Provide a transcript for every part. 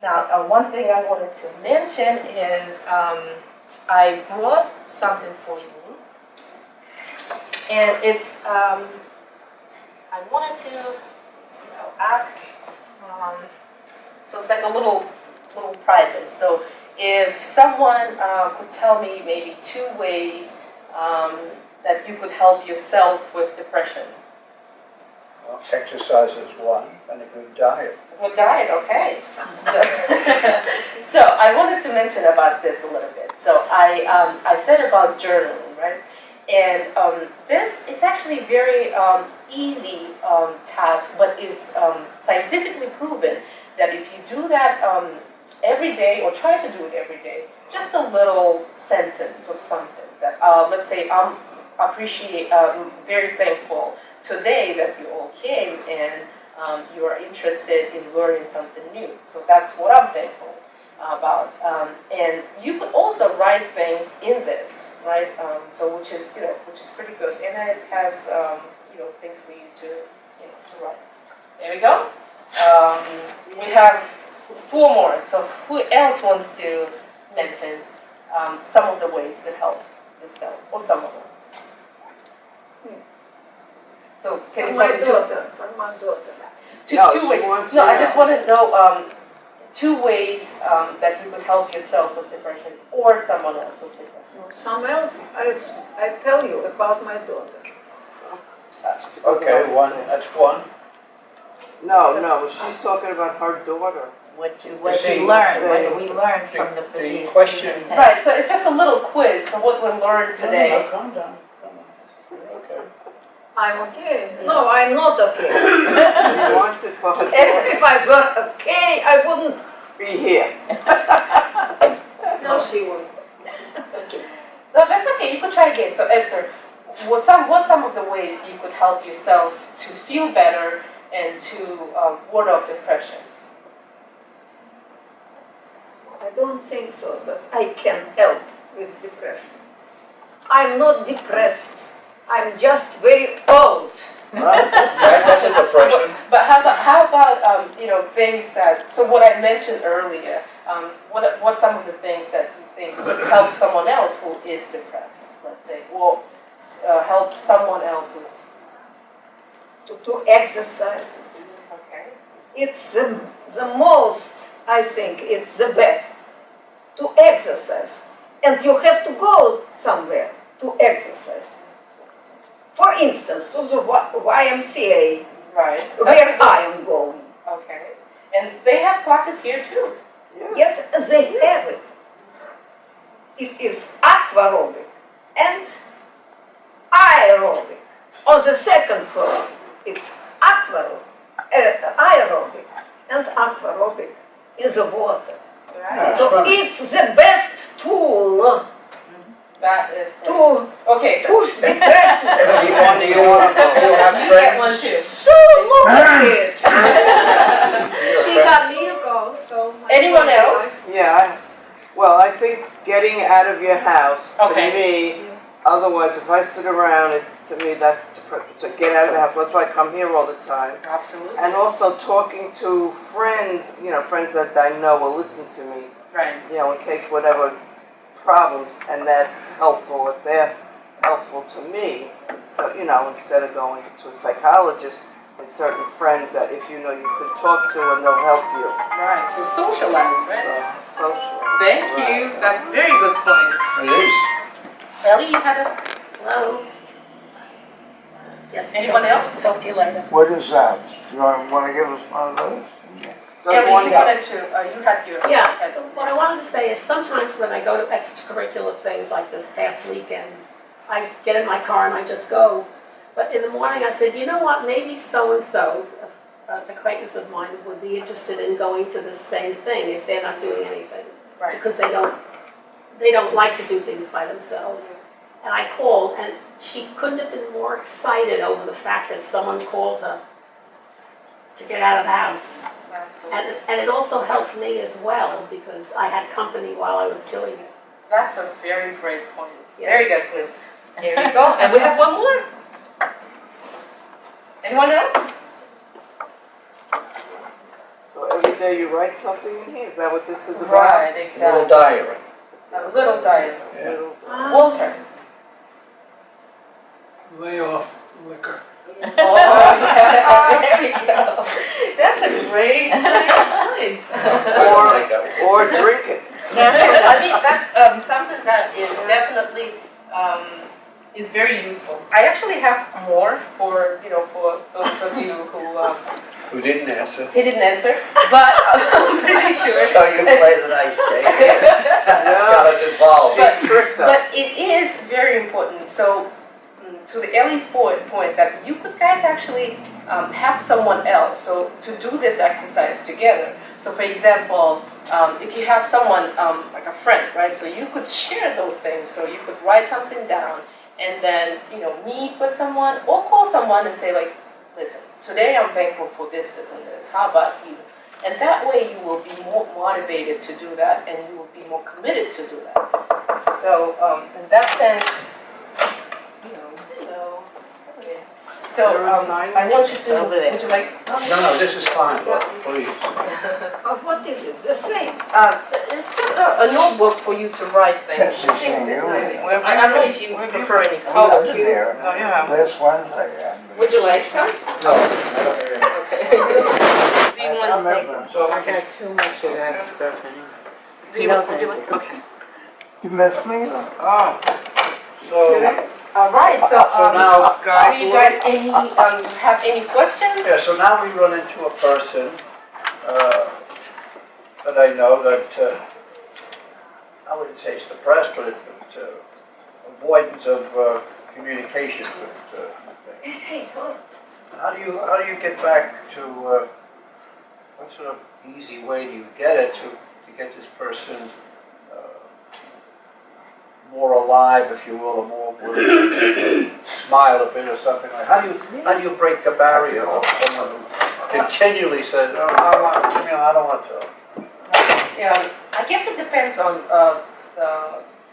Now, one thing I wanted to mention is I brought something for you, and it's I wanted to see, I'll ask. So it's like a little prizes. So if someone could tell me maybe 2 ways that you could help yourself with depression. Well, exercise is one, and a good diet. Good diet, okay. So I wanted to mention about this a little bit. So I said about journaling, right? And it's actually very easy task, but is scientifically proven that if you do that every day, or try to do it every day, just a little sentence of something that, let's say, I'm very thankful today that you all came and you are interested in learning something new. So that's what I'm thankful about. And you could also write things in this, right? So which is pretty good. And then it has things for you to write. There we go. We have 4 more. So who else wants to mention some of the ways to help yourself, or some of them? So can you tell me For my daughter. two ways? No, I just want to know 2 ways that you could help yourself with depression, or someone else with depression. Someone else, I tell you about my daughter. Okay, that's one. No, she's talking about her daughter. What See, we learned, what do we learn from the The question. Right, so it's just a little quiz for what we learned today. No, calm down. Okay. I'm okay. No, I'm not okay. She wants it for her daughter. If I were okay, I wouldn't. Be here. No, she won't. No, that's okay. You could try again. So Esther, what's some of the ways you could help yourself to feel better and to ward off depression? I don't think so, that I can help with depression. I'm not depressed. I'm just very old. That's a depression. But how about things that? So what I mentioned earlier. What some of the things that you think would help someone else who is depressed? Let's say, or help someone else who's To exercises. okay. It's the most, I think, it's the best to exercise. And you have to go somewhere to exercise. For instance, to the YMCA, Right. where I am going. Okay. And they have classes here too. Yes, they have it. It is aquarobic and aerobic. On the 2nd floor, it's aerobic and aquarobic in the water. Right. So it's the best tool That is to okay. push depression. You have You get one friends? too. So look at it. She got me to go, so. Anyone else? Yeah, I think getting out of your house, to me, otherwise if I sit around, to me that's to get out of the house. That's why I come here all the time. Absolutely. And also talking to friends, friends that I know will listen to me, Right. in case whatever problems, and that's helpful if they're helpful to me. So, instead of going to a psychologist, there's certain friends that if you could talk to and they'll help you. Right. So socialize, right? So, social. Thank you. That's a very good point. It is. Ellie, you had a. Hello? Anyone else? Talk to you later. What is that? You want to give us one of those? So Ellie, one you help. wanted to. You had your. Yeah, what I wanted to say is sometimes when I go to extracurricular things like this past weekend, I get in my car and I just go. But in the morning I said, you know what, maybe so-and-so, an acquaintance of mine, would be interested in going to the same thing if they're not doing anything. Right. Because they don't like to do things by themselves. And I called, and she couldn't have been more excited over the fact that someone called her to get out of the house. Absolutely. And it also helped me as well, because I had company while I was doing it. That's a very great point. Yeah. Very good point. There you go. And we have one more. Anyone else? So So every day you write something in here, is that what this is about? Right, A little exactly. diary. A little diary. Yeah. Walter. Lay off liquor. Oh, yeah, there we go. That's a great point. Or drink it. I mean, that's something that is definitely is very useful. I actually have more for for those of you Who didn't answer? he didn't answer, but I'm pretty sure. So you played the nice game. Got us involved. But- She tricked us. But it is very important. So, to the Ellie's point that you could guys actually have someone else so to do this exercise together. So, for example, if you have someone like a friend, right? So you could share those things. So you could write something down and then meet with someone or call someone and say like, listen, today I'm thankful for this, this, and this. How about you? And that way you will be more motivated to do that and you will be more committed to do that. So in that sense, hello. So I want you to, would you like? No, this is fine, please. What is it? The same. It's just a notebook for you to write things. She's saying you. I don't know if you prefer any Oh, color. here. No, yeah. This Wednesday. Would you like some? No. Okay. Do you want? So, I've had too much of that stuff in it. Do you want? Would you like? Okay. You missed me? Oh, so, All right. So now, do you guys have any questions? yeah, so now we run into a person that I know that, I wouldn't say it's depressed, but avoidance of communication with Hey, hold on. How do you get back to, what sort of easy way do you get it to get this person more alive, if you will, or more smile a bit or something like that? How do you break the barrier of someone who continually says, no, I don't want to? I guess it depends on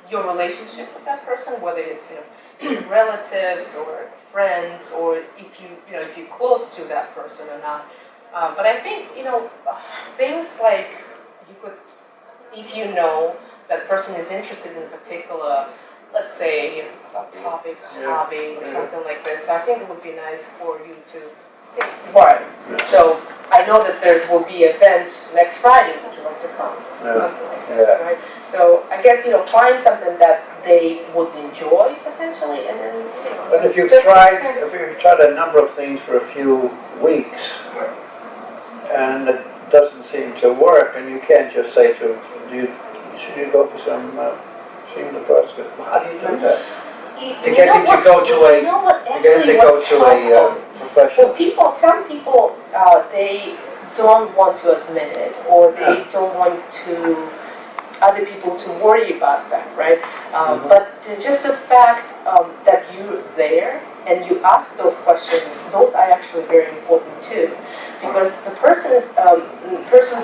your relationship with that person, whether it's relatives or friends, or if you're close to that person or not. But I think things like you could, if you know that person is interested in a particular, let's say, a topic, hobby, or something like this. I think it would be nice for you to say, right. So I know that there will be an event next Friday. Would you like to come? Something like this, right? So I guess find something that they would enjoy potentially, and then But if you've just tried extend a number of things for a few weeks, and it doesn't seem to work, and you can't just say to them, should you go for some seeing the person? How do you do that? To get him to go to a professional. Well, some people, they don't want to admit it, or they don't want other people to worry about that, right? But just the fact that you're there and you ask those questions, those are actually very important too, because the person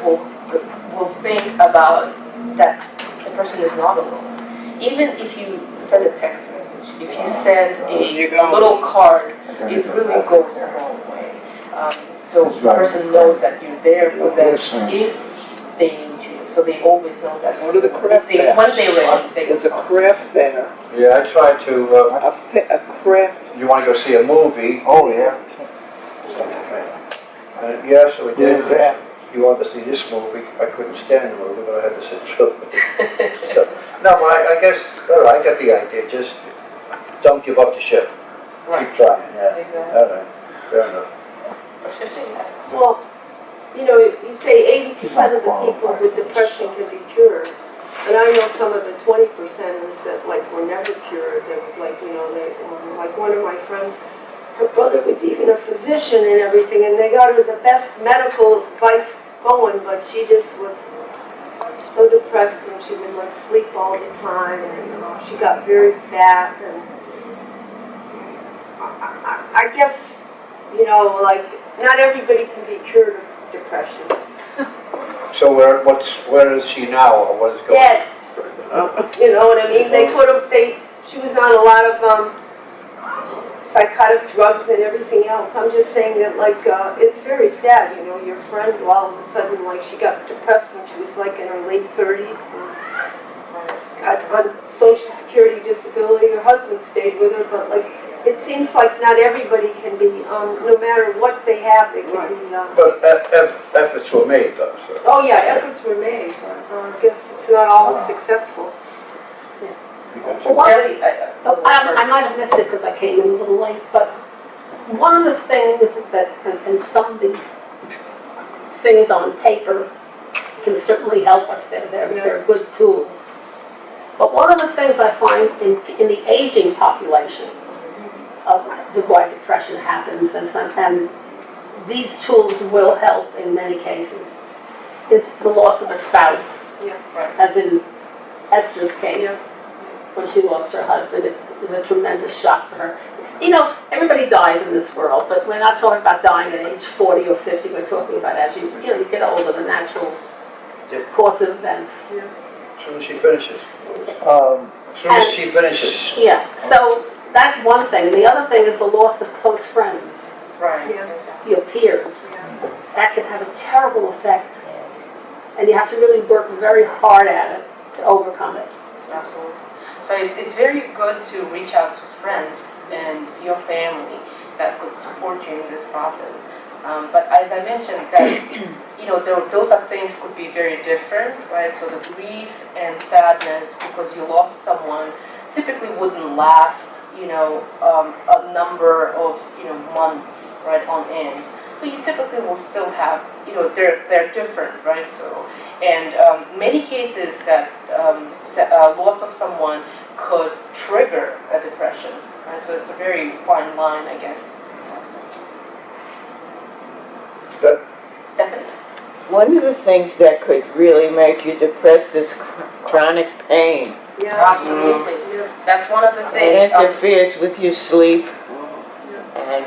will think about that the person is not alone. Even if you send a text message, if you send a little card, it really goes a long way. So the person knows that you're there for them if they need you. So they always know that. Go to the craft fair. When they're ready, they There's a craft fair, Yeah, I tried to, a craft. you want to go see a movie? Oh, yeah. Yeah, so we did. Yeah. You wanted to see this movie, I couldn't stand the movie, but I had to sit through it. So, no, but I guess, all right, I got the idea, just don't give up the ship. Keep trying, yeah. Exactly. All right, fair enough. Well, you say 80% of the people with depression can be cured. And I know some of the 20%ers that were never cured. There was like one of my friends, her brother was even a physician and everything, and they got her the best medical advice going, but she just was so depressed, and she would sleep all the time, and she got very fat, and I guess, not everybody can be cured of depression. So where is she now, or what is going on? Dead. You know what I mean? They put her, she was on a lot of psychotic drugs and everything else. I'm just saying that, like, it's very sad, you know, your friend, all of a sudden, like, she got depressed when she was, like, in her late 30s. Got on Social Security disability. Her husband stayed with her, but, like, it seems like not everybody can be, no matter what they have, they can be, But efforts were made though, so. oh yeah, efforts were made, but I guess it's not all successful. Well, Kelly, I might have missed it because I came in a little late, but one of the things that, and some of these things on paper can certainly help us, they're good tools. But one of the things I find in the aging population of why depression happens, and these tools will help in many cases, is the loss of a spouse, as in Esther's case. When she lost her husband, it was a tremendous shock to her. You know, everybody dies in this world, but we're not talking about dying at age 40 or 50. We're talking about as you get older, the natural course of events. As soon as she finishes. Um, As soon as she finishes. Yeah, so that's one thing. The other thing is the loss of close friends, right. your peers. That can have a terrible effect, and you have to really work very hard at it to overcome it. Absolutely. So it's very good to reach out to friends and your family that could support you in this process. But as I mentioned, that you know, those are things could be very different, right? So the grief and sadness because you lost someone typically wouldn't last, you know, a number of months, right, on end. So you typically will still have, you know, they're different, right? So. And many cases that loss of someone could trigger a depression, right? So it's a very fine line, I guess. Good. Stephanie? One of the things that could really make you depressed is chronic pain. Absolutely. That's one of the It things. interferes with your sleep and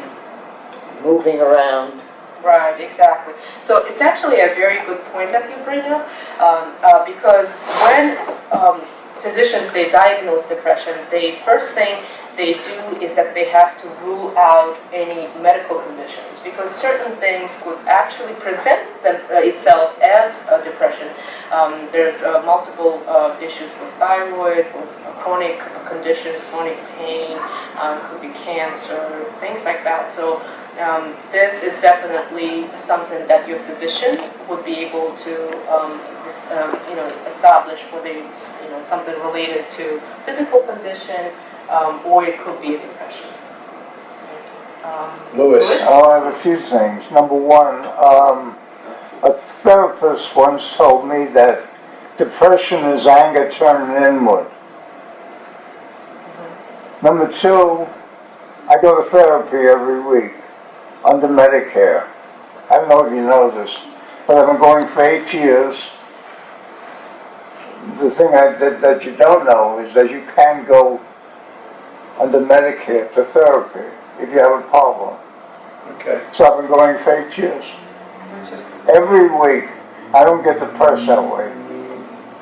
moving around. Right, exactly. So it's actually a very good point that you bring up, because when physicians, they diagnose depression, the first thing they do is that they have to rule out any medical conditions, because certain things could actually present itself as a depression. There's multiple issues with thyroid, with chronic conditions, chronic pain, could be cancer, things like that. So this is definitely something that your physician would be able to, establish whether it's something related to physical condition, or it could be a depression. Louis. I have a few things. Number one, a therapist once told me that depression is anger turning inward. Number two, I go to therapy every week under Medicare. I don't know if you know this, but I've been going for 8 years. The thing that you don't know is that you can go under Medicare to therapy if you have a problem. Okay. So I've been going for 8 years. Every week, I don't get depressed that way.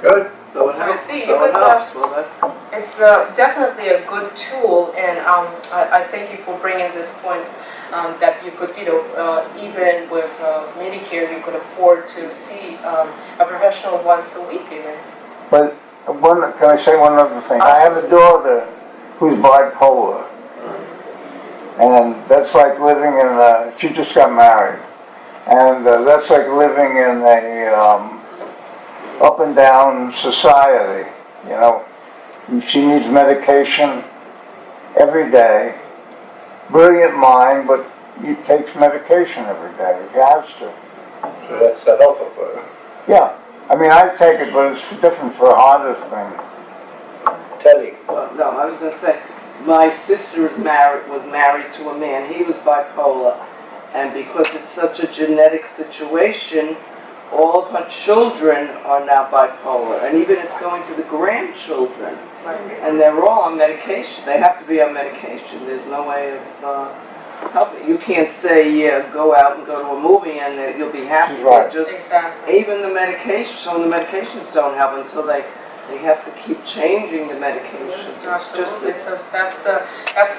Good. So it So helps. see, you So it could, helps. Well, that's it's definitely a good tool, and I thank you for bringing this point, that you could, even with Medicare, you could afford to see a professional once a week even. But can I say one other thing? I have a daughter who's bipolar. And that's like living in she just got married. And that's like living in a up and down society, She needs medication every day. Brilliant mind, but he takes medication every day. He has to. So that's a helper for her. Yeah. I mean, I take it, but it's different for a harder thing. Teddy. Well, no, I was going to say, my sister was married to a man. He was bipolar, and because it's such a genetic situation, all of her children are now bipolar, and even it's going to the grandchildren, and they're all on medication. They have to be on medication. There's no way of helping. You can't say, yeah, go out and go to a movie and you'll be happy. Right. Just Exactly. even the medication. Some of the medications don't help until they they have to keep changing the medications. It's just, Absolutely, so that's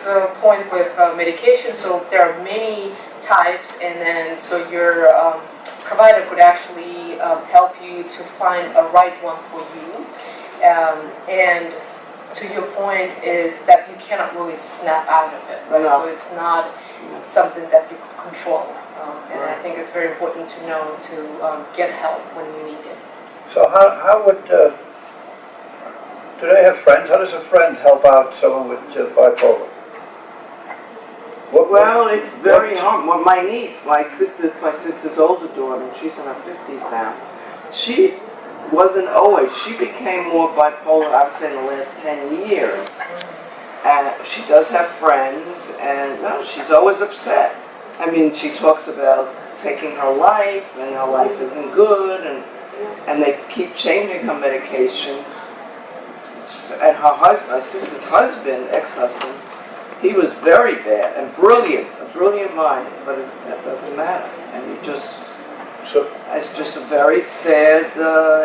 the point with medication, so there are many types, and then, so your provider could actually help you to find a right one for you. And to your point is that you cannot really snap out of it, right? No. So it's not something that you could control. And I think it's very important to know to get help when you need it. So how would, do they have friends? How does a friend help out someone with bipolar? well, it's very hard. Well, my niece, my sister's older daughter, she's in her 50s now. She wasn't always, she became more bipolar, I would say, in the last 10 years. And she does have friends, and no, she's always upset. I mean, she talks about taking her life, and her life isn't good, and they keep changing her medication. And her husband, my sister's husband, ex-husband, he was very bad and brilliant, a brilliant mind, but that doesn't matter. And you just, So, it's just a very sad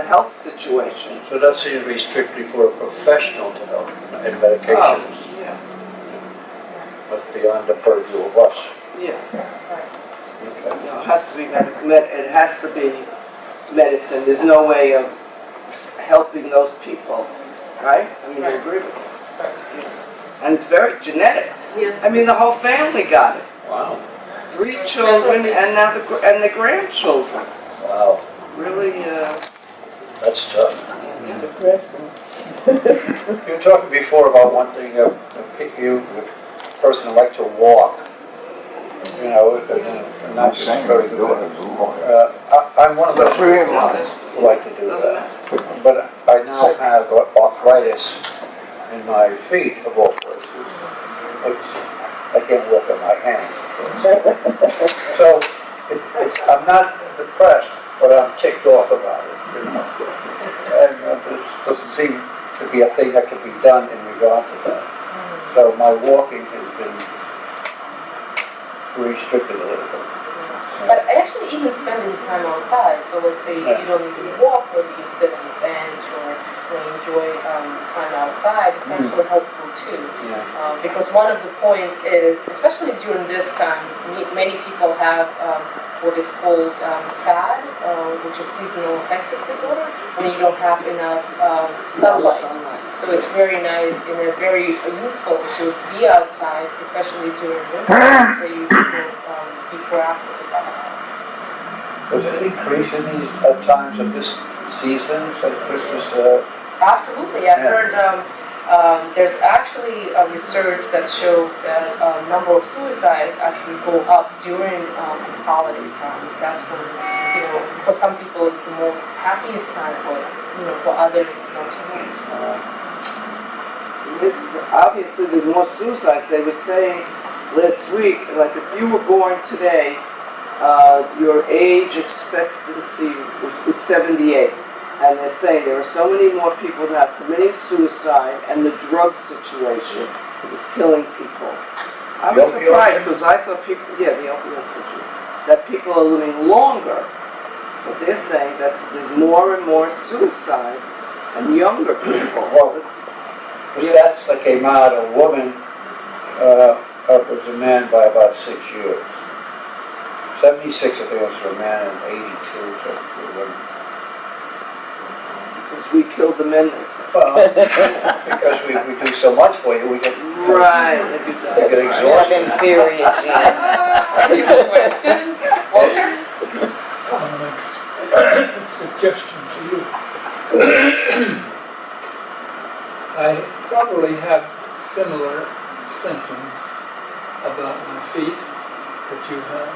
health situation. so that seems to be strictly for a professional to help in medications, Yeah, but beyond the purview of us. yeah. Okay. No, it has to be it has to be medicine. There's no way of helping those people, right? I mean, you agree with me? And it's very genetic. Yeah. I mean, the whole family got it. Wow. 3 children, and now the grandchildren. Wow. Really, That's tough. Depressing. You were talking before about wanting a person who like to walk. You know, and not just very good. I'm one of those who like to do that. But I now have arthritis in my feet of all places. I can't walk on my hands. So I'm not depressed, but I'm ticked off about it, you know. And this doesn't seem to be a thing that can be done in regard to that. So my walking has been restricted a little bit. But actually even spending time outside, so let's say you don't even walk, maybe you sit on the bench or enjoy time outside, it's actually helpful too. Yeah. Because one of the points is, especially during this time, many people have what is called SAD, which is seasonal affective disorder, when you don't have enough sunlight. So it's very nice and very useful to be outside, especially during winter, so you can be proactive about that. Was it an increase in these times of this season, like Christmas? Absolutely. I've heard there's actually a research that shows that number of suicides actually go up during holiday times. That's when, you know, for some people it's the most happiest time, but, you know, for others, not so much. obviously there's more suicides. They were saying last week, like if you were born today, your age expectancy is 78. And they're saying there are so many more people now committing suicide, and the drug situation is killing people. I was surprised because I thought people, the opioid situation, that people are living longer. But they're saying that there's more and more suicides and younger people. Well, the stats that came out, a woman was a man by about 6 years. 76, I think, was for a man, and 82 for a woman. Because we killed the men, they say. Well, because we do so much for you, we get Right. they get exhausted. Inferior gene. Any other questions? Walter? Comments, a suggestion to you. I probably have similar symptoms about my feet that you have.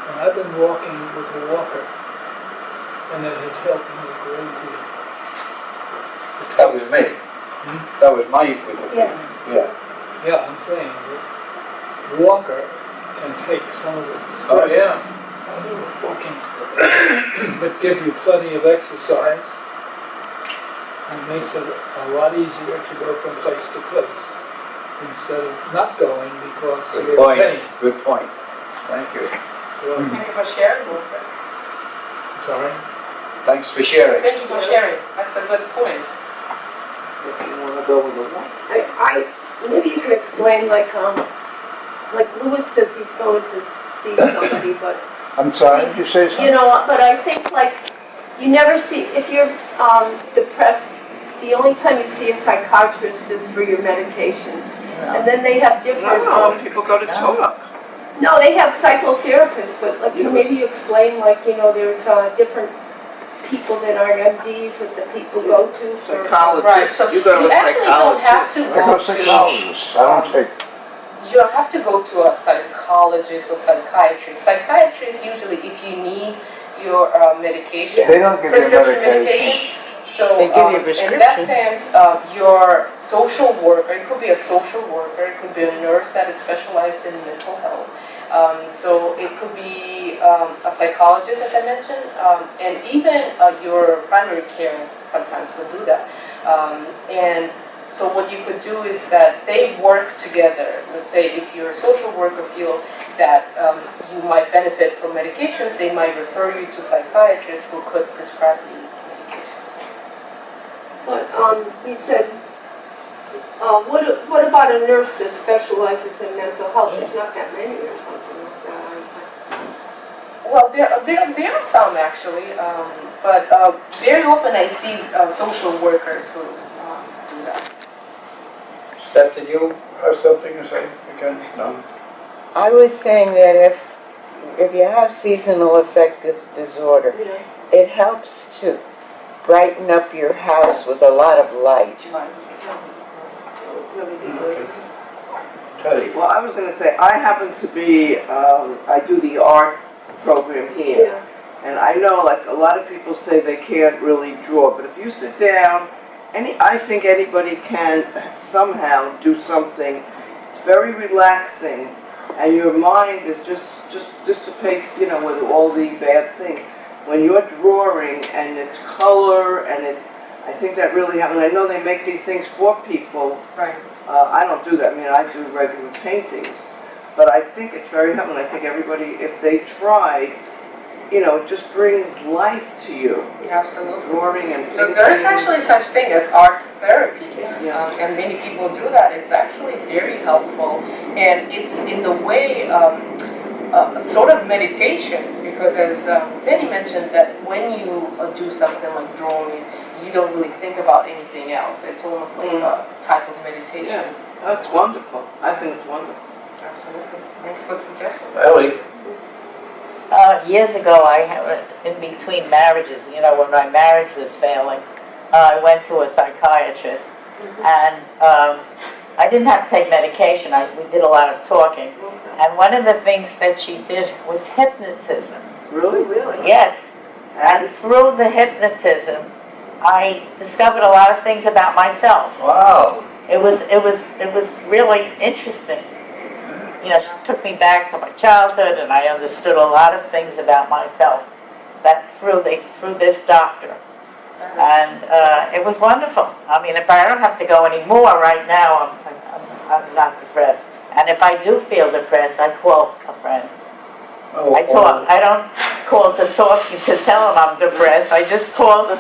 And I've been walking with a walker, and it has helped me a great deal. That was me. That was my equipment. Yes. Yeah. Yeah, I'm saying that walker can take some of the stress Oh, yeah. out of walking, but give you plenty of exercise and makes it a lot easier to go from place to place instead of not going because Good you're point. in pain. Good point. Thank you. Well, Thank you for sharing, Walter. sorry. Thanks for sharing. Thank you for sharing. That's a good point. if you wanna go with a one. Maybe you can explain, like Louis says he's going to see somebody, but, I'm sorry, did you say something? you know, but I think like, you never see, if you're, depressed, the only time you see a psychiatrist is for your medications. And then they have different, No, people go to talk. no, they have psychotherapists, but like, maybe you explain, like, there's, different people that aren't MDs that the people go to for. Right, Psychologist, so you go to you a actually don't have psychologist. to I go go to to, psychologists, I don't take, you don't have to go to a psychologist or psychiatrist. Psychiatrist usually if you need your medication, they don't give you prescription medication. So They give you a in that prescription. sense, your social worker, it could be a social worker, it could be a nurse that is specialized in mental health. So it could be a psychologist, as I mentioned, and even your primary care sometimes will do that. And so what you could do is that they work together. Let's say if your social worker feel that you might benefit from medications, they might refer you to psychiatrists who could prescribe you medications. But, you said, what about a nurse that specializes in mental health? There's not that many or something like that. Well, there are some actually, but very often I see social workers who do that. Steph, did you have something to say again? No? I was saying that if you have seasonal affective disorder, Yeah. it helps to brighten up your house with a lot of light. Really be good. Teddy? Well, I was gonna say, I happen to be, I do the art program here. Yeah. And I know, like, a lot of people say they can't really draw, but if you sit down, I think anybody can somehow do something. It's very relaxing, and your mind is just dissipates, with all the bad things. When you're drawing and it's color and I think that really happens. I know they make these things for people. Right. I don't do that. I mean, I do regular paintings, but I think it's very helpful. I think everybody, if they tried, it just brings life to you. Absolutely. Drawing and So painting. there's actually such thing as art therapy, Yeah. and many people do that. It's actually very helpful, and it's in the way sort of meditation, because as Teddy mentioned, that when you do something like drawing, you don't really think about anything else. It's almost like a type of meditation. Yeah, that's wonderful. I think it's wonderful. Absolutely. Thanks for the suggestion. Ellie? Years ago, in between marriages, when my marriage was failing, I went to a psychiatrist, and I didn't have to take medication. We did a lot of talking, and one of the things that she did was hypnotism. Really? Really? Yes, and through the hypnotism, I discovered a lot of things about myself. Wow. It was really interesting. She took me back to my childhood, and I understood a lot of things about myself that through this doctor. And it was wonderful. I mean, if I don't have to go anymore right now, I'm not depressed. And if I do feel depressed, I call a friend. I talk. I don't call to talk to tell them I'm depressed. I just call to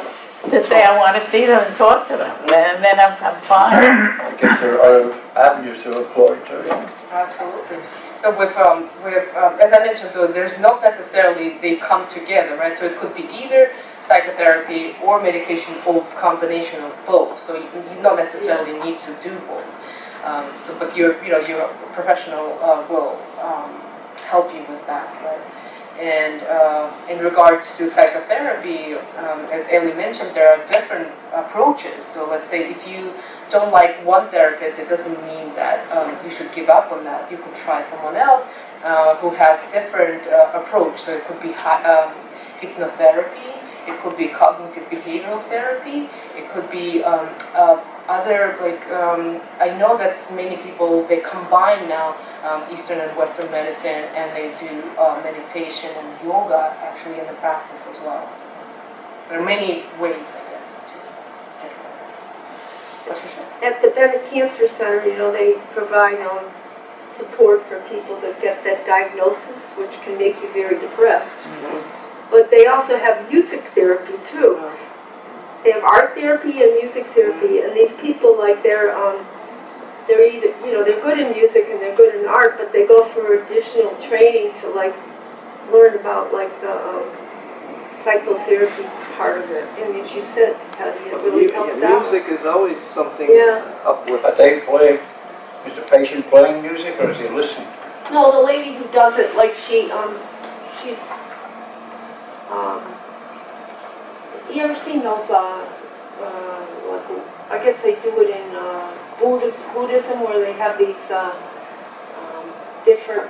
say I want to see them and talk to them, and then I'm fine. I guess there are other avenues to employ too, yeah. Absolutely. So with as I mentioned, though, there's not necessarily they come together, right? So it could be either psychotherapy or medication or combination of both. So you don't necessarily need to do both. But your professional will help you with that, right? And in regards to psychotherapy, as Ellie mentioned, there are different approaches. So let's say if you don't like one therapist, it doesn't mean that you should give up on that. You could try someone else who has different approach. So it could be hypnotherapy, it could be cognitive behavioral therapy, it could be other, I know that many people, they combine now Eastern and Western medicine, and they do meditation and yoga actually in the practice as well. So there are many ways, I guess, to get At the Bennett Cancer Center, they provide support for people that get that diagnosis, which can make you very depressed. But they also have music therapy too. they have art therapy and music therapy, and these people, like, they're either, you know, they're good in music and they're good in art, but they go for additional training to, like, learn about, like, the psychotherapy part of it. And as you said, Patty, it really helps out. Music is always something Yeah. uplifting. Are they playing, is the patient playing music or is he listening? No, the lady who does it, like, she's, you ever seen those, I guess they do it in Buddhism where they have these different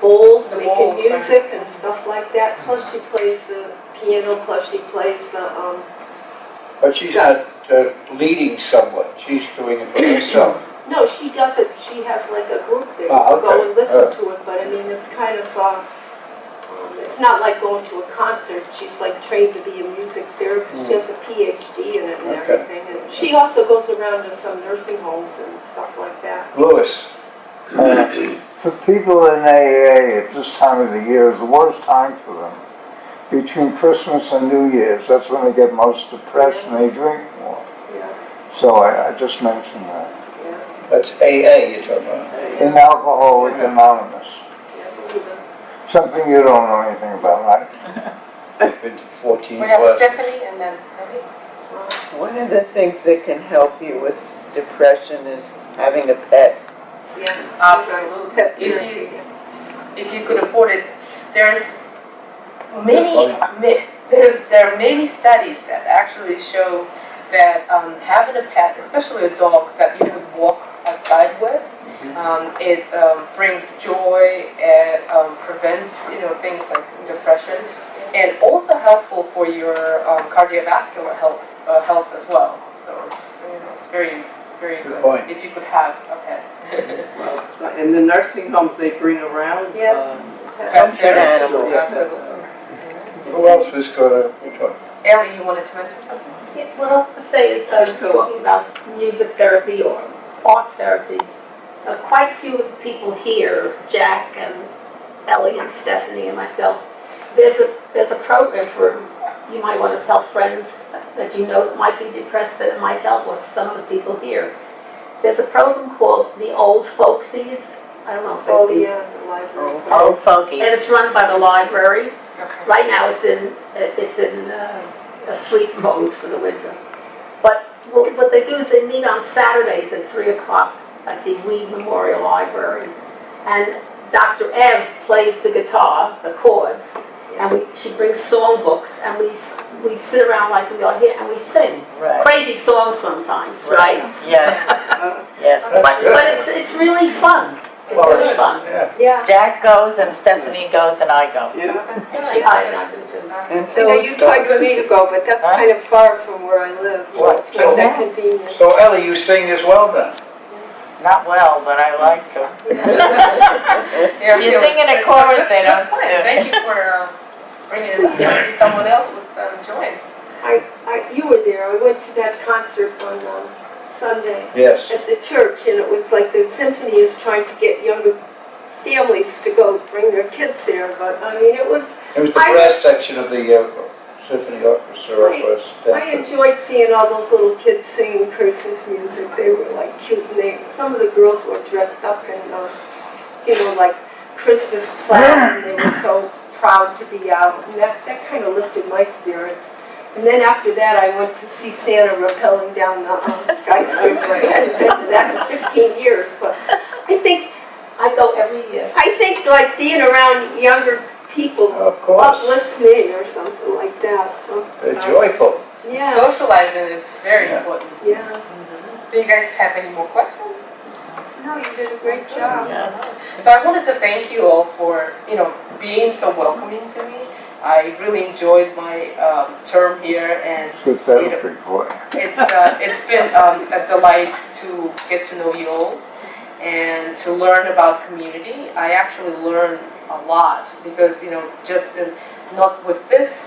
bowls The making bowls, right. music and stuff like that. Plus she plays the piano, plus she plays the, But she's not leading someone, she's doing it for herself. no, she does it, she has like a group there. Ah, You go okay. and listen to it, but I mean, it's kind of, it's not like going to a concert. She's like trained to be a music therapist. She has a PhD in it and Okay. everything. And she also goes around to some nursing homes and stuff like that. Louis, For people in AA at this time of the year is the worst time for them. Between Christmas and New Year's, that's when they get most depressed and they drink more. Yeah, So I just mentioned that. yeah, that's AA you're talking about. In Alcoholic Anonymous. yeah, believe it. Something you don't know anything about, right? I've been to 14 We have plus. Stephanie and then Debbie. One of the things that can help you with depression is having a pet. Yeah. Absolutely. Pet If therapy. if you could afford it, there are many studies that actually show that having a pet, especially a dog that you would walk outside with, it brings joy and prevents things like depression, and also helpful for your cardiovascular health as well. So it's very Good good point. if you could have a pet. In the nursing homes, they bring around. Yeah. Comfort animals. Absolutely. Who else was going to, Ellie, you wanted to mention something? Yeah, what I'll say is, talking about music therapy or art therapy, quite a few people here, Jack and Ellie and Stephanie and myself, there's a program for, you might want to tell friends that you know that might be depressed, that it might help with some of the people here. There's a program called The Old Folksies. I don't know if Oh, it's yeah, the library. Old funky. and it's run by the library. Right now, it's in a sleep mode for the winter. But what they do is they meet on Saturdays at 3 o'clock at the Weed Memorial Library. And Dr. Ev plays the guitar, the chords, and she brings songbooks, and we sit around like we are here, and we sing. Right. Crazy songs sometimes, right? Yeah. Yes. But it's really fun. It's really fun. yeah. Yeah. Jack goes and Stephanie goes and I go. Yeah. I do too. And I know you tried with me to go, but that's Huh? kind of far from where I live. Well, It's not that convenient. So Ellie, you sing as well then? Not well, but I like to. Yeah, You Felix, sing in a it's chorus, good- they good don't- point. yeah. Thank you for bringing it up. Maybe someone else would join. You were there. I went to that concert on Sunday Yes. at the church, and it was like the symphony is trying to get younger families to go bring their kids there. But I mean, it was. It was the brass section of the symphony orchestra Right. for I Stanford. enjoyed seeing all those little kids singing Christmas music. They were like cute, and some of the girls were dressed up in, like Christmas plaid, and they were so proud to be out, and that kind of lifted my spirits. And then after that, I went to see Santa rappelling down the skyscraper. I hadn't been to that in 15 years, but I go every year. I think like being around younger people Of course. uplifts me or something like that. So They're joyful. yeah, Socializing is very Yeah. important. yeah. Do you guys have any more questions? No, you did a great job. Yeah. So I wanted to thank you all for, being so welcoming to me. I really enjoyed my term here, and Good therapy for you. it's been a delight to get to know you all and to learn about community. I actually learned a lot because not just with this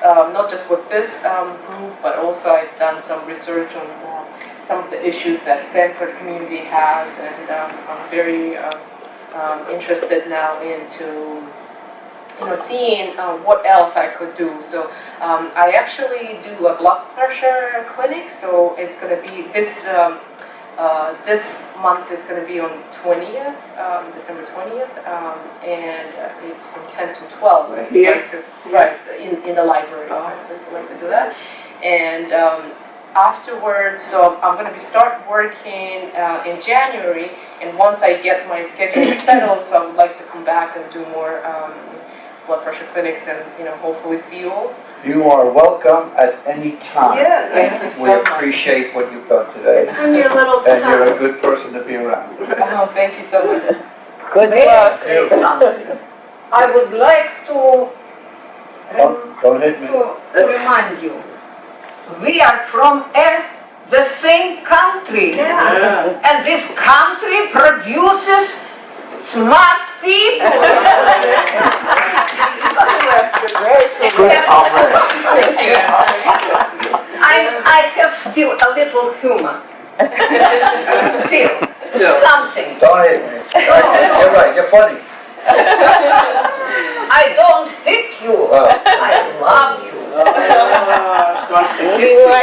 group, but also I've done some research on some of the issues that Stanford community has, and I'm very interested now into seeing what else I could do. So I actually do a blood pressure clinic. So it's going to be this month is going to be on 20th, December 20th, and it's from 10 to 12. Right? Here? Right, in the library. Right? So if you like to do that. And afterwards, so I'm going to start working in January, and once I get my schedule settled, so I would like to come back and do more blood pressure clinics, and hopefully see you all. You are welcome at any time. Yes, thank you We so much. appreciate what you've done today, And your little and you're son. a good person to be around. Oh, thank you so much. Good May I luck. say something? I would like to Don't hit me. to remind you, we are from the same country. And this country produces smart people. Good operation. I have still a little humor. Still, something. Don't hit me. You're right, you're funny. I don't hit you. Oh. I love you. Wants to kiss You like